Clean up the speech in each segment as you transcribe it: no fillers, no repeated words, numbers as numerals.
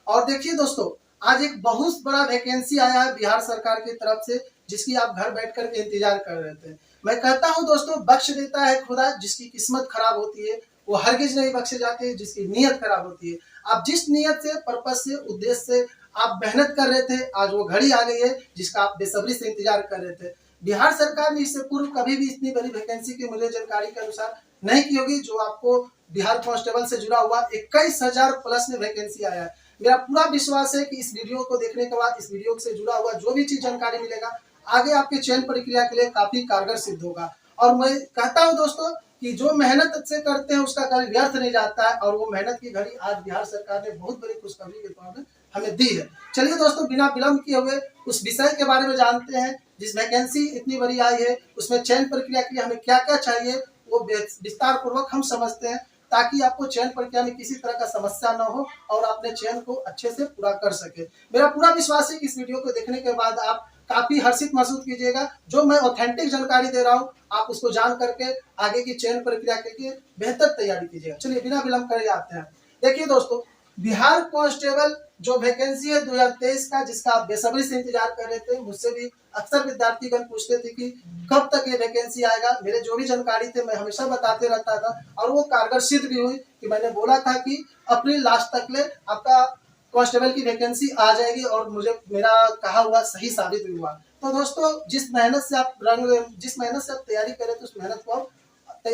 और देखिए दोस्तों, आज एक बहुत बड़ा वैकेंसी आया है बिहार सरकार की तरफ से, जिसकी आप घर बैठ कर के इंतजार कर रहे थे। मैं कहता हूं दोस्तों, बख्श देता है खुदा, जिसकी किस्मत खराब होती है वो हरगिज नहीं बख्शे जाते, जिसकी नीयत खराब होती है। आप जिस नीयत से, पर्पज से, उद्देश्य से आप मेहनत कर रहे थे, आज वो घड़ी आ गई है जिसका आप बेसब्री से इंतजार कर रहे थे। बिहार सरकार ने इससे पूर्व कभी भी इतनी बड़ी वैकेंसी की मुझे जानकारी के अनुसार नहीं की होगी, जो आपको बिहार कांस्टेबल से जुड़ा हुआ 21,000 प्लस में वैकेंसी आया है। मेरा पूरा विश्वास है कि इस वीडियो को देखने के बाद, इस वीडियो से जुड़ा हुआ जो भी चीज जानकारी मिलेगा, आगे आपके चयन प्रक्रिया के लिए काफी कारगर सिद्ध होगा। और मैं कहता हूं दोस्तों कि जो मेहनत से करते हैं उसका कभी व्यर्थ नहीं जाता है, और वो मेहनत की घड़ी आज बिहार सरकार ने बहुत बड़ी खुशखबरी के तौर पर हमें दी है। चलिए दोस्तों, बिना विलंब किए हुए उस विषय के बारे में जानते हैं। जिस वैकेंसी इतनी बड़ी आई है, उसमें चयन प्रक्रिया के लिए हमें क्या क्या चाहिए वो विस्तार पूर्वक हम समझते हैं, ताकि आपको चयन प्रक्रिया में किसी तरह का समस्या न हो और अपने चयन को अच्छे से पूरा कर सके। मेरा पूरा विश्वास है कि इस वीडियो को देखने के बाद आप काफी हर्षित महसूस कीजिएगा। जो मैं ऑथेंटिक जानकारी दे रहा हूँ, आप उसको जान करके आगे की चयन प्रक्रिया के लिए बेहतर तैयारी कीजिएगा। चलिए बिना विलंब करे आते हैं। देखिए दोस्तों, बिहार कांस्टेबल जो वैकेंसी है 2023 का, जिसका आप बेसब्री से इंतजार कर रहे थे, मुझसे भी अक्सर विद्यार्थीगण पूछते थे कि कब तक ये वैकेंसी आएगा। मेरे जो भी जानकारी थे मैं हमेशा बताते रहता था, और वो कारगर सिद्ध भी हुई कि मैंने बोला था कि अप्रैल लास्ट तक ले आपका कांस्टेबल की वैकेंसी आ जाएगी, और मुझे मेरा कहा हुआ सही साबित भी हुआ। तो दोस्तों, जिस मेहनत से आप तैयारी करें, तो उस मेहनत को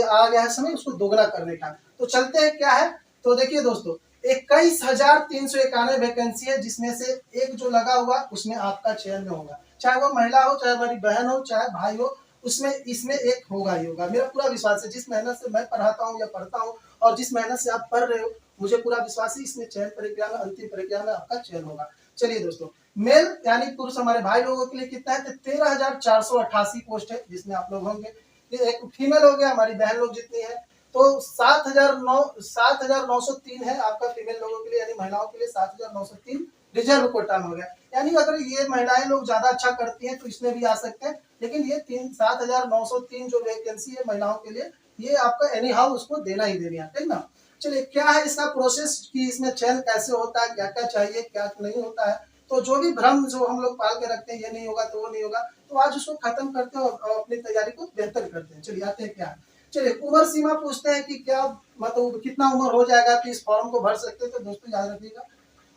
आ गया है समय उसको दोगुना करने का। तो चलते हैं क्या है। तो देखिए दोस्तों, 21,391 वैकेंसी है, जिसमें से एक जो लगा हुआ उसमें आपका चयन में होगा, चाहे वो महिला हो, चाहे हमारी बहन हो, चाहे भाई हो, उसमें इसमें एक होगा ही होगा। मेरा पूरा विश्वास है, जिस मेहनत से मैं पढ़ाता हूँ या पढ़ता हूँ और जिस मेहनत से आप पढ़ रहे हो, मुझे पूरा विश्वास है इसमें चयन प्रक्रिया में, अंतिम प्रक्रिया में आपका चयन होगा। चलिए दोस्तों, मेल यानी पुरुष हमारे भाई लोगों के लिए कितना है, तो 13,488 पोस्ट है जिसमें आप लोग होंगे। एक फीमेल हो गया, हमारी बहन लोग जितनी है, तो 7,903 है आपका फीमेल लोगों के लिए, यानी महिलाओं के लिए 7,903 रिजर्व कोटा में हो गया। यानी अगर ये महिलाएं लोग ज्यादा अच्छा करती हैं तो इसमें भी आ सकते हैं, लेकिन ये 7,903 जो वैकेंसी है महिलाओं के लिए, ये आपका एनी हाउ उसको देना ही देना है, ठीक ना। चलिए, क्या है इसका प्रोसेस कि इसमें चयन कैसे होता है, क्या क्या चाहिए, क्या नहीं होता है। तो जो भी भ्रम जो हम लोग पाल के रखते हैं, ये नहीं होगा तो वो नहीं होगा, तो आज उसको खत्म करते हैं और अपनी तैयारी को बेहतर करते हैं। चलिए आते हैं क्या है। चलिए, उम्र सीमा पूछते हैं कि क्या मतलब कितना उम्र हो जाएगा कि इस फॉर्म को भर सकते हैं। तो दोस्तों याद रखिएगा,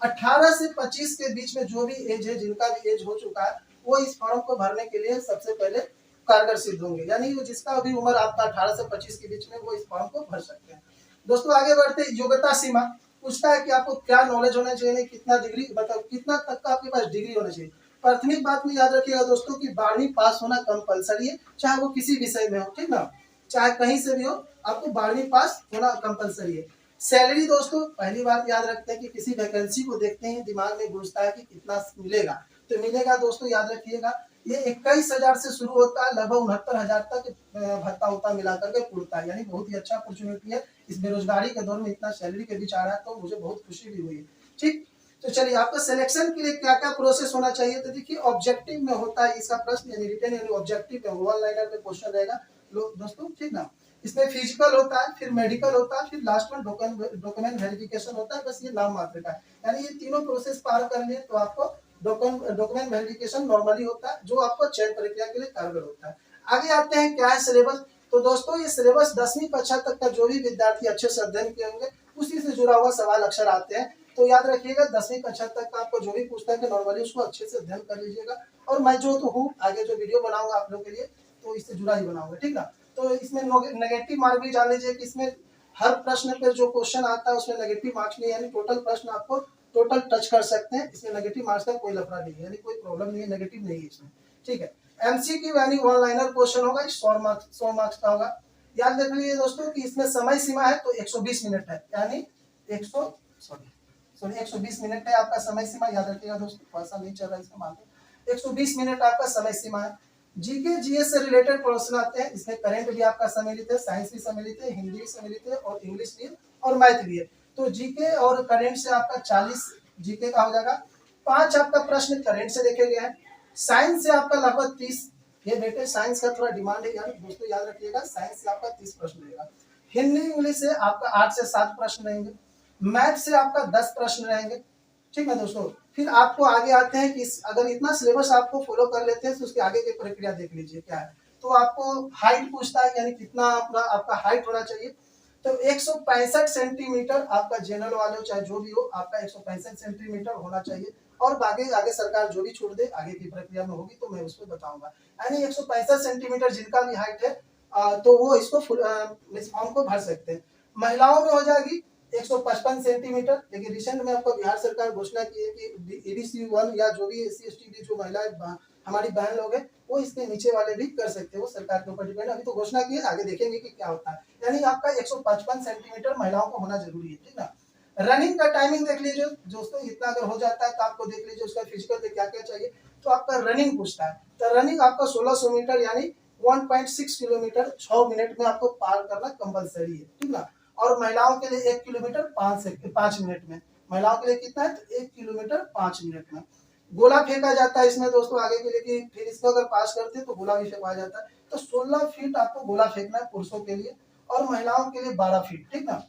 18 से 25 के बीच में जो भी एज है, जिनका भी एज हो चुका है, वो इस फॉर्म को भरने के लिए सबसे पहले कारगर सिद्ध होंगे। यानी जिसका भी उम्र आपका 18 से 25 के बीच में, वो इस फॉर्म को भर सकते हैं। दोस्तों आगे बढ़ते, योग्यता सीमा पूछता है कि आपको क्या नॉलेज होना चाहिए, कितना डिग्री, मतलब कितना तक का आपके पास डिग्री होना चाहिए। प्राथमिक बात में याद रखिएगा दोस्तों कि 12वीं पास होना कंपलसरी है, चाहे वो किसी विषय में हो, ठीक ना, चाहे कहीं से भी हो, आपको 12वीं पास होना कंपलसरी है। सैलरी दोस्तों, पहली बात याद रखते हैं कि किसी वैकेंसी को देखते ही दिमाग में घुसता है कि कितना मिलेगा। तो मिलेगा दोस्तों, याद रखिएगा, ये 21,000 से शुरू होता है, लगभग 69,000 तक भत्ता उत्ता मिला करके पूछता है। यानी बहुत ही अच्छा अपॉर्चुनिटी है। इस बेरोजगारी के दौर में इतना सैलरी के बीच आ रहा है, तो मुझे बहुत खुशी भी हुई है। ठीक, तो चलिए, आपका सिलेक्शन के लिए क्या क्या प्रोसेस होना चाहिए। तो देखिए, ऑब्जेक्टिव में होता है इसका प्रश्न, यानी रिटन यानी ऑब्जेक्टिव में 1 लाइनर पे क्वेश्चन रहेगा दोस्तों, ठीक ना। इसमें फिजिकल होता है, फिर मेडिकल होता है, फिर लास्ट में डॉक्यूमेंट वेरिफिकेशन होता है। बस ये नाम मात्र का है, यानी ये तीनों प्रोसेस पार कर लिए तो आपको डॉक्यूमेंट वेरिफिकेशन नॉर्मली होता है, जो आपको चयन प्रक्रिया के लिए कारगर होता है। आगे आते हैं, क्या है सिलेबस। तो दोस्तों, ये सिलेबस 10वीं कक्षा तक का जो भी विद्यार्थी अच्छे से अध्ययन किए होंगे, उसी से जुड़ा हुआ सवाल अक्षर आते हैं। तो याद रखिएगा, 10वीं कक्षा तक का आपको जो भी पूछता है, नॉर्मली उसको अच्छे से अध्ययन कर लीजिएगा। और मैं जो तो हूँ, आगे जो वीडियो बनाऊंगा आप लोग के लिए, तो इससे जुड़ा ही बनाऊंगा, ठीक ना। तो इसमें नेगेटिव मार्क भी जान लीजिए कि इसमें हर प्रश्न पे जो क्वेश्चन आता है उसमें नेगेटिव मार्क्स नहीं, यानी टोटल प्रश्न आपको टोटल टच कर सकते हैं। इसमें नेगेटिव मार्क्स का कोई लफड़ा नहीं है, यानी कोई प्रॉब्लम नहीं है, नेगेटिव नहीं है इसमें, ठीक है। एमसीक्यू यानी 1 लाइनर क्वेश्चन होगा, 100 मार्क्स का होगा। याद रख लीजिए दोस्तों कि इसमें समय सीमा है तो 120 मिनट है, यानी 120 मिनट है आपका समय सीमा। याद रखिएगा दोस्तों, पैसा नहीं चल रहा है इसका, मान लो 120 मिनट आपका समय सीमा है। जीके जीएस से रिलेटेड प्रश्न आते हैं, इसमें करंट भी आपका सम्मिलित है, साइंस भी सम्मिलित है, हिंदी भी सम्मिलित है, और इंग्लिश भी और मैथ भी है। तो जीके और करंट से आपका 40 जीके का हो जाएगा। 5 आपका प्रश्न करंट से देखे गए हैं। साइंस से आपका लगभग 30, ये बेटे साइंस का थोड़ा डिमांड है यार दोस्तों, याद रखिएगा, साइंस से आपका 30 प्रश्न रहेगा। हिंदी इंग्लिश से आपका 8 से 7 प्रश्न रहेंगे। मैथ से आपका 10 प्रश्न रहेंगे। ठीक है दोस्तों। फिर आपको आगे आते हैं कि अगर इतना सिलेबस आपको फॉलो कर लेते हैं तो उसके आगे की प्रक्रिया देख लीजिए क्या है। तो आपको हाइट पूछता है, यानी कितना पूरा आपका हाइट होना चाहिए। तो 165 सेंटीमीटर आपका जनरल वाले हो चाहे जो भी हो, आपका 165 सेंटीमीटर होना चाहिए। और बाकी आगे सरकार जो भी छूट दे आगे की प्रक्रिया में होगी तो मैं उसको बताऊंगा। यानी 165 सेंटीमीटर जिनका भी हाइट है तो वो इसको फॉर्म को भर सकते हैं। महिलाओं में हो जाएगी 155 सेंटीमीटर। लेकिन रिसेंट में आपको बिहार सरकार घोषणा की है कि EBC 1 या जो भी SC/ST जो महिलाएं हमारी बहन लोग हैं वो इसके नीचे वाले भी कर सकते हैं, वो सरकार के ऊपर डिपेंड। अभी तो घोषणा की है, आगे देखेंगे कि क्या होता है। यानी आपका 155 सेंटीमीटर महिलाओं को होना जरूरी है, ठीक ना। रनिंग का टाइमिंग देख लीजिए दोस्तों, इतना अगर हो जाता है तो आपको देख लीजिए उसका फिजिकल में क्या क्या चाहिए। तो आपका रनिंग पूछता है, तो रनिंग आपका 1600 मीटर यानी 1.6 किलोमीटर 6 मिनट में आपको पार करना कंपलसरी है, ठीक ना। और महिलाओं के लिए 1 किलोमीटर 5 मिनट में। महिलाओं के लिए कितना है तो 1 किलोमीटर 5 मिनट में। गोला फेंका जाता है इसमें दोस्तों आगे के लिए कि फिर इसको अगर पास करते हैं तो गोला भी फेंका जाता है। तो 16 फीट आपको गोला फेंकना है पुरुषों के लिए, और महिलाओं के लिए 12 फीट, ठीक ना।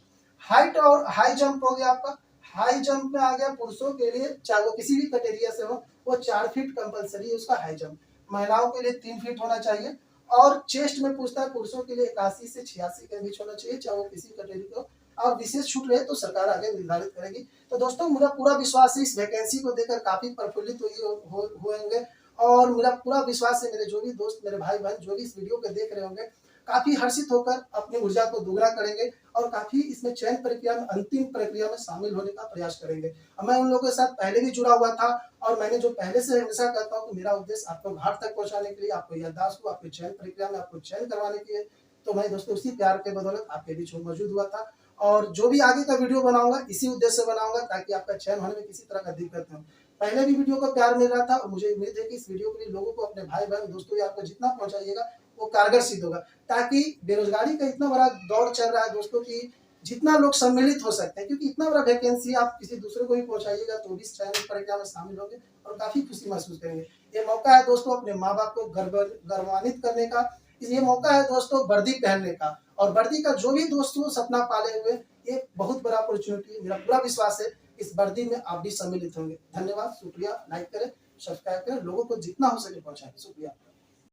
हाइट और हाई जंप हो गया आपका। हाई जंप में आ गया पुरुषों के लिए, चाहे वो किसी भी कैटेगरी से हो, वो 4 फीट कंपलसरी है उसका हाई जंप। महिलाओं के लिए 3 फीट होना चाहिए। और चेस्ट में पूछता है पुरुषों के लिए 81 से 86 के बीच होना चाहिए, चाहे वो किसी कैटेगरी को। और विशेष छूट रहे तो सरकार आगे निर्धारित करेगी। तो दोस्तों मेरा पूरा विश्वास है इस वैकेंसी को देकर काफी प्रफुल्लित होंगे। और मेरा पूरा विश्वास है मेरे जो भी दोस्त, मेरे भाई बहन जो भी इस वीडियो को देख रहे होंगे, काफी हर्षित होकर अपनी ऊर्जा को दोगुना करेंगे और काफी इसमें चयन प्रक्रिया में अंतिम प्रक्रिया में शामिल होने का प्रयास करेंगे। मैं उन लोगों के साथ पहले भी जुड़ा हुआ था, और मैंने जो पहले से हमेशा कहता हूँ कि मेरा उद्देश्य आपको घाट तक पहुंचाने के लिए, आपको याददाश्त को आपकी चयन प्रक्रिया में आपको चयन करवाने के लिए। तो मैं दोस्तों उसी प्यार के बदौलत आपके बीच में मौजूद हुआ था। और जो भी आगे का वीडियो बनाऊंगा इसी उद्देश्य से बनाऊंगा ताकि आपका चयन होने में किसी तरह का दिक्कत न हो। पहले भी वीडियो को प्यार मिल रहा था और मुझे उम्मीद है कि इस वीडियो के लिए लोगों को, अपने भाई बहन दोस्तों यार को जितना पहुंचाइएगा वो कारगर सिद्ध होगा। ताकि बेरोजगारी का इतना बड़ा दौर चल रहा है दोस्तों की जितना लोग सम्मिलित हो सकते हैं, क्योंकि इतना बड़ा वैकेंसी आप किसी दूसरे को भी पहुंचाइएगा तो भी चयन प्रक्रिया में शामिल होंगे और काफी खुशी महसूस करेंगे। ये मौका है दोस्तों अपने माँ बाप को गौरवान्वित करने का। ये मौका है दोस्तों वर्दी पहनने का, और वर्दी का जो भी दोस्तों सपना पाले हुए, ये बहुत बड़ा अपॉर्चुनिटी है। मेरा पूरा विश्वास है इस वर्दी में आप भी सम्मिलित होंगे। धन्यवाद, शुक्रिया। लाइक करें, सब्सक्राइब करें, लोगों को जितना हो सके पहुंचाएं। शुक्रिया।